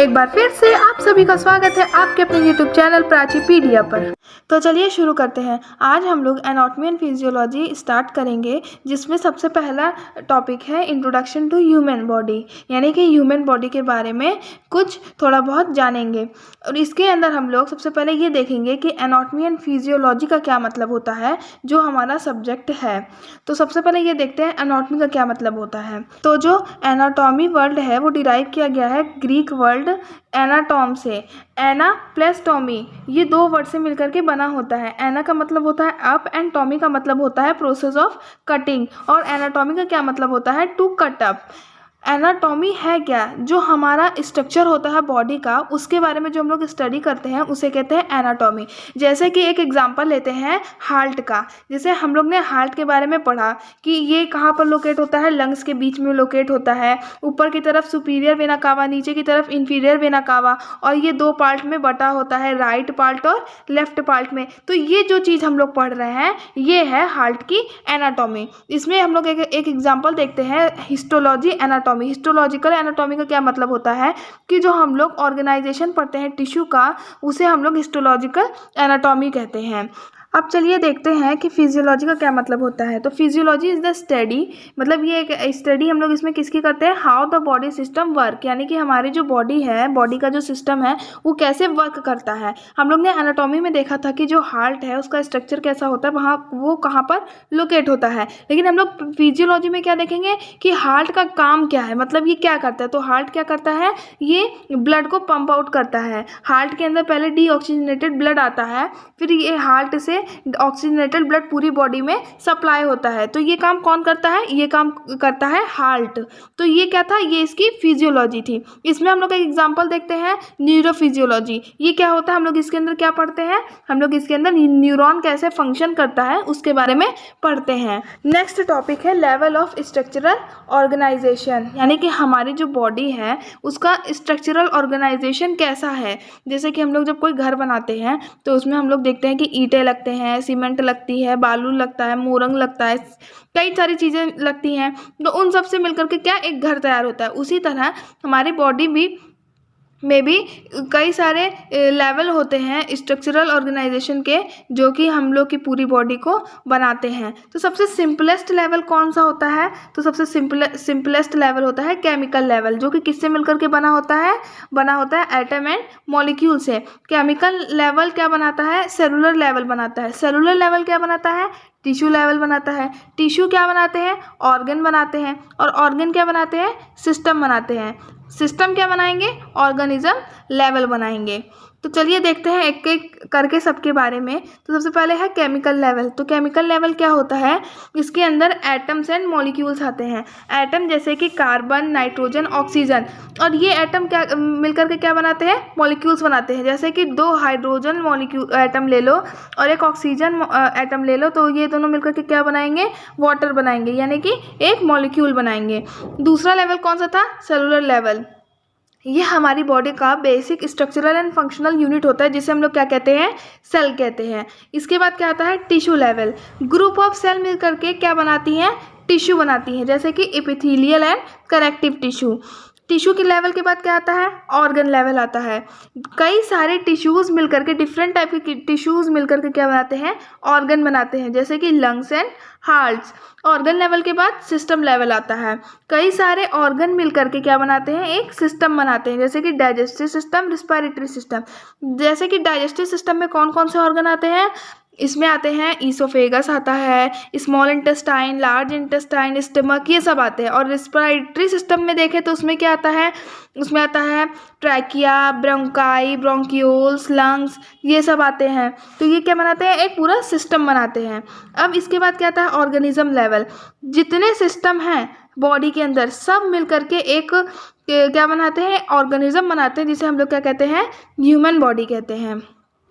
एक बार फिर से आप सभी का स्वागत है आपके अपने YouTube चैनल प्राचीपीडिया पर। तो चलिए शुरू करते हैं। आज हम लोग एनाटॉमी एंड फिजियोलॉजी स्टार्ट करेंगे, जिसमें सबसे पहला टॉपिक है इंट्रोडक्शन टू ह्यूमन बॉडी, यानी कि ह्यूमन बॉडी के बारे में कुछ थोड़ा बहुत जानेंगे। और इसके अंदर हम लोग सबसे पहले ये देखेंगे कि एनाटॉमी एंड फिजियोलॉजी का क्या मतलब होता है, जो हमारा सब्जेक्ट है। तो सबसे पहले ये देखते हैं एनाटॉमी का क्या मतलब होता है। तो जो एनाटॉमी वर्ड है वो डिराइव किया गया है ग्रीक वर्ड एनाटॉम से। एना प्लस टॉमी, ये दो वर्ड से मिलकर के बना होता है। एना का मतलब होता है अप एंड टॉमी का मतलब होता है प्रोसेस ऑफ कटिंग। और एनाटॉमी का क्या मतलब होता है टू कट अप। एनाटॉमी है क्या, जो हमारा स्ट्रक्चर होता है बॉडी का, उसके बारे में जो हम लोग स्टडी करते हैं उसे कहते हैं एनाटॉमी। जैसे कि एक एग्जांपल लेते हैं हार्ट का। जैसे हम लोग ने हार्ट के बारे में पढ़ा कि ये कहाँ पर लोकेट होता है, लंग्स के बीच में लोकेट होता है। ऊपर की तरफ सुपीरियर वेना कावा, नीचे की तरफ इंफीरियर वेना कावा, और ये दो पार्ट में बटा होता है, राइट पार्ट और लेफ्ट पार्ट में। तो ये जो चीज़ हम लोग पढ़ रहे हैं ये है हार्ट की एनाटॉमी। इसमें हम लोग एक एग्जाम्पल देखते हैं हिस्टोलॉजी एनाटॉमी। हिस्टोलॉजिकल एनाटॉमी का क्या मतलब होता है कि जो हम लोग ऑर्गेनाइजेशन पढ़ते हैं टिश्यू का, उसे हम लोग हिस्टोलॉजिकल एनाटॉमी कहते हैं। अब चलिए देखते हैं कि फिजियोलॉजी का क्या मतलब होता है। तो फिजियोलॉजी इज़ द स्टडी, मतलब ये एक स्टडी हम लोग इसमें किसकी करते हैं, how the body system work, यानी कि हमारी जो बॉडी है, बॉडी का जो सिस्टम है वो कैसे वर्क करता है। हम लोग ने एनाटॉमी में देखा था कि जो हार्ट है उसका स्ट्रक्चर कैसा होता है, वहाँ वो कहाँ पर लोकेट होता है। लेकिन हम लोग फिजियोलॉजी में क्या देखेंगे कि हार्ट का काम क्या है, मतलब ये क्या करता है। तो हार्ट क्या करता है, ये ब्लड को पंप आउट करता है। हार्ट के अंदर पहले डीऑक्सीजनेटेड ब्लड आता है, फिर ये हार्ट से ऑक्सीजनेटेड ब्लड पूरी बॉडी में सप्लाई होता है। तो ये काम कौन करता है, ये काम करता है हार्ट। तो ये क्या था, ये इसकी फिजियोलॉजी थी। इसमें हम लोग एक एग्जांपल देखते हैं न्यूरोफिजियोलॉजी। ये क्या होता है, हम लोग इसके अंदर क्या पढ़ते हैं, हम लोग इसके अंदर न्यूरॉन कैसे फंक्शन करता है उसके बारे में पढ़ते हैं। नेक्स्ट टॉपिक है लेवल ऑफ स्ट्रक्चरल ऑर्गेनाइजेशन, यानी कि हमारी जो बॉडी है उसका स्ट्रक्चरल ऑर्गेनाइजेशन कैसा है। जैसे कि हम लोग जब कोई घर बनाते हैं तो उसमें हम लोग देखते हैं कि ईंटें लगते हैं, सीमेंट लगती है, बालू लगता है, मोरंग लगता है, कई सारी चीज़ें लगती हैं। तो उन सब से मिलकर के क्या एक घर तैयार होता है। उसी तरह हमारी बॉडी में भी कई सारे लेवल होते हैं स्ट्रक्चरल ऑर्गेनाइजेशन के, जो कि हम लोग की पूरी बॉडी को बनाते हैं। तो सबसे सिंपलेस्ट लेवल कौन सा होता है, तो सबसे सिंपलेस्ट लेवल होता है केमिकल लेवल, जो कि किससे मिलकर के बना होता है एटम एंड मॉलिक्यूल से। केमिकल लेवल क्या बनाता है, सेलुलर लेवल बनाता है। सेलुलर लेवल क्या बनाता है, टिश्यू लेवल बनाता है। टिश्यू क्या बनाते हैं, ऑर्गन बनाते हैं। और ऑर्गन क्या बनाते हैं, सिस्टम बनाते हैं। सिस्टम क्या बनाएंगे, ऑर्गेनिज्म लेवल बनाएंगे। तो चलिए देखते हैं एक एक करके सबके बारे में। तो सबसे पहले है केमिकल लेवल। तो केमिकल लेवल क्या होता है, इसके अंदर एटम्स एंड मॉलिक्यूल्स आते हैं। एटम जैसे कि कार्बन, नाइट्रोजन, ऑक्सीजन, और ये एटम क्या मिलकर के क्या बनाते हैं, मॉलिक्यूल्स बनाते हैं। जैसे कि दो हाइड्रोजन मॉलिक्यूल एटम ले लो और एक ऑक्सीजन एटम ले लो, तो ये दोनों मिलकर के क्या बनाएंगे, वाटर बनाएंगे, यानी कि एक मॉलिक्यूल बनाएंगे। दूसरा लेवल कौन सा था, सेलुलर लेवल। ये हमारी बॉडी का basic structural and functional unit होता है, जिसे हम लोग क्या कहते हैं, सेल कहते हैं। इसके बाद क्या आता है, tissue level. Group of cell मिलकर के क्या बनाती हैं, टिश्यू बनाती हैं, जैसे कि epithelial and connective tissue. Tissue के लेवल के बाद क्या आता है, ऑर्गन लेवल आता है। कई सारे टिश्यूज़ मिलकर के, डिफरेंट टाइप के टिश्यूज़ मिलकर के क्या बनाते हैं, ऑर्गन बनाते हैं, जैसे कि lungs and hearts. Organ level के बाद सिस्टम लेवल आता है। कई सारे ऑर्गन मिलकर के क्या बनाते हैं, एक सिस्टम बनाते हैं, जैसे कि डाइजेस्टिव सिस्टम, रिस्पिरेटरी सिस्टम। जैसे कि डाइजेस्टिव सिस्टम में कौन कौन से ऑर्गन आते हैं, इसमें आते हैं ईसोफेगस आता है, small intestine, large intestine, stomach, ये सब आते हैं। और रिस्पिरेटरी सिस्टम में देखें तो उसमें क्या आता है, उसमें आता है ट्रैकिया, ब्रोंकाई, ब्रोंक्यूल्स, लंग्स, ये सब आते हैं। तो ये क्या बनाते हैं, एक पूरा सिस्टम बनाते हैं। अब इसके बाद क्या आता है, ऑर्गेनिज्म लेवल। जितने सिस्टम हैं बॉडी के अंदर सब मिलकर के एक क्या बनाते हैं, ऑर्गेनिज्म बनाते हैं, जिसे हम लोग क्या कहते हैं, ह्यूमन बॉडी कहते हैं।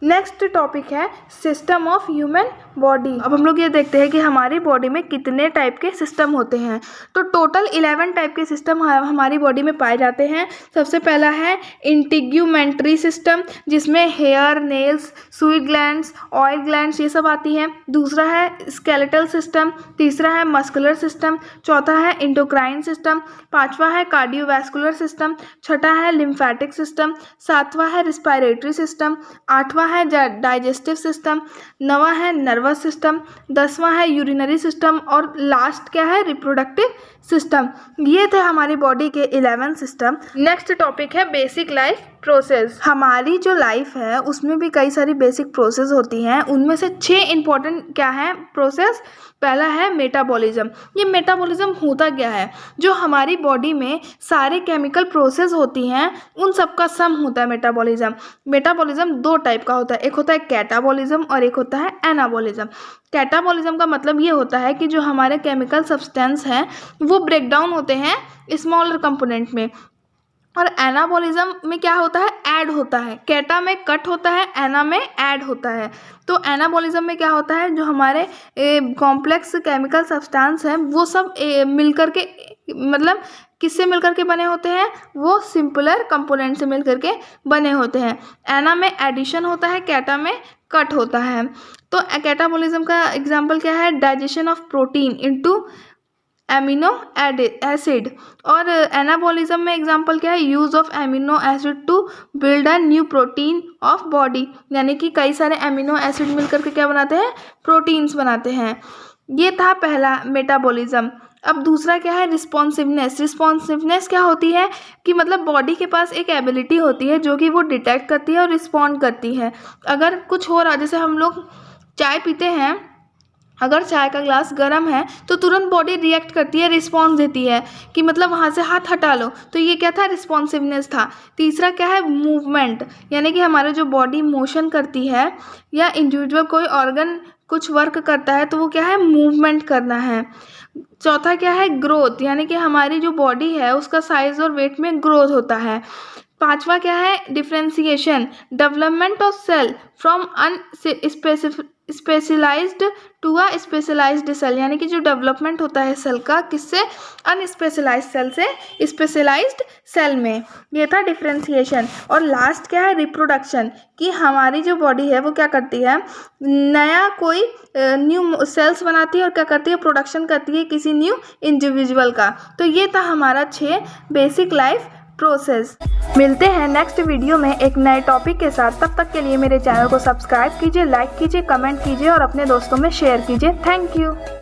नेक्स्ट टॉपिक है सिस्टम ऑफ ह्यूमन बॉडी। अब हम लोग ये देखते हैं कि हमारी बॉडी में कितने टाइप के सिस्टम होते हैं। तो टोटल 11 टाइप के सिस्टम हमारी बॉडी में पाए जाते हैं। सबसे पहला है इंटीग्यूमेंट्री सिस्टम, जिसमें hair, nails, sweet glands, oil glands ये सब आती हैं। दूसरा है स्केलेटल सिस्टम, तीसरा है मस्कुलर सिस्टम, चौथा है इंडोक्राइन सिस्टम, पांचवा है कार्डियोवैस्कुलर सिस्टम, छठा है लिम्फेटिक सिस्टम, सातवां है रिस्पायरेटरी सिस्टम, आठवां है डाइजेस्टिव सिस्टम, नवा है नर्वस सिस्टम, 10वां है यूरिनरी सिस्टम और लास्ट क्या है रिप्रोडक्टिव सिस्टम। ये थे हमारी बॉडी के 11 सिस्टम। नेक्स्ट टॉपिक है बेसिक लाइफ प्रोसेस। हमारी जो लाइफ है उसमें भी कई सारी बेसिक प्रोसेस होती हैं। उनमें से 6 इंपॉर्टेंट क्या है प्रोसेस। पहला है मेटाबॉलिज्म। ये मेटाबॉलिज्म होता क्या है, जो हमारी बॉडी में सारे केमिकल प्रोसेस होती हैं उन सब का सम होता है मेटाबॉलिज्म। मेटाबॉलिज्म 2 टाइप का होता है, एक होता है कैटाबॉलिज्म और एक होता है एनाबॉलिज्म। कैटाबॉलिज्म का मतलब ये होता है कि जो हमारे केमिकल सब्सटेंस हैं वो ब्रेक डाउन होते हैं स्मॉलर कंपोनेंट में, और एनाबॉलिज्म में क्या होता है ऐड होता है। कैटा में कट होता है, एना में ऐड होता है। तो एनाबॉलिज्म में क्या होता है, जो हमारे कॉम्प्लेक्स केमिकल सब्सटेंस हैं वो सब मिलकर के मतलब किससे मिलकर के बने होते हैं, वो सिंपलर कंपोनेंट से मिलकर के बने होते हैं। एना में एडिशन होता है, कैटा में कट होता है। तो कैटाबॉलिज्म का एग्जाम्पल क्या है, digestion of protein into amino acid. और एनाबॉलिज्म में एग्जांपल क्या है, use of amino acid to build a new protein of body, यानी कि कई सारे एमिनो एसिड मिलकर के क्या बनाते हैं, प्रोटीन्स बनाते हैं। ये था पहला मेटाबॉलिज्म। अब दूसरा क्या है रिस्पॉन्सिवनेस। रिस्पॉन्सिवनेस क्या होती है कि मतलब बॉडी के पास एक एबिलिटी होती है जो कि वो डिटेक्ट करती है और रिस्पॉन्ड करती है। अगर कुछ हो रहा, जैसे हम लोग चाय पीते हैं, अगर चाय का ग्लास गर्म है तो तुरंत बॉडी रिएक्ट करती है, रिस्पॉन्स देती है कि मतलब वहाँ से हाथ हटा लो। तो ये क्या था, रिस्पॉन्सिवनेस था। तीसरा क्या है मूवमेंट, यानी कि हमारे जो बॉडी मोशन करती है या इंडिविजुअल कोई ऑर्गन कुछ वर्क करता है तो वो क्या है मूवमेंट करना है। चौथा क्या है ग्रोथ, यानी कि हमारी जो बॉडी है उसका साइज और वेट में ग्रोथ होता है। पांचवा क्या है differentiation, development of cell from specialised to a specialised cell, यानी कि जो डेवलपमेंट होता है सेल का किससे, अनस्पेशलाइज्ड सेल से स्पेशलाइज्ड सेल में। ये था डिफरेंशिएशन। और लास्ट क्या है रिप्रोडक्शन, कि हमारी जो बॉडी है वो क्या करती है, नया कोई न्यू सेल्स बनाती है और क्या करती है, प्रोडक्शन करती है किसी न्यू इंडिविजुअल का। तो ये था हमारा 6 बेसिक लाइफ प्रोसेस। मिलते हैं नेक्स्ट वीडियो में एक नए टॉपिक के साथ। तब तक के लिए मेरे चैनल को सब्सक्राइब कीजिए, लाइक कीजिए, कमेंट कीजिए और अपने दोस्तों में शेयर कीजिए। Thank you.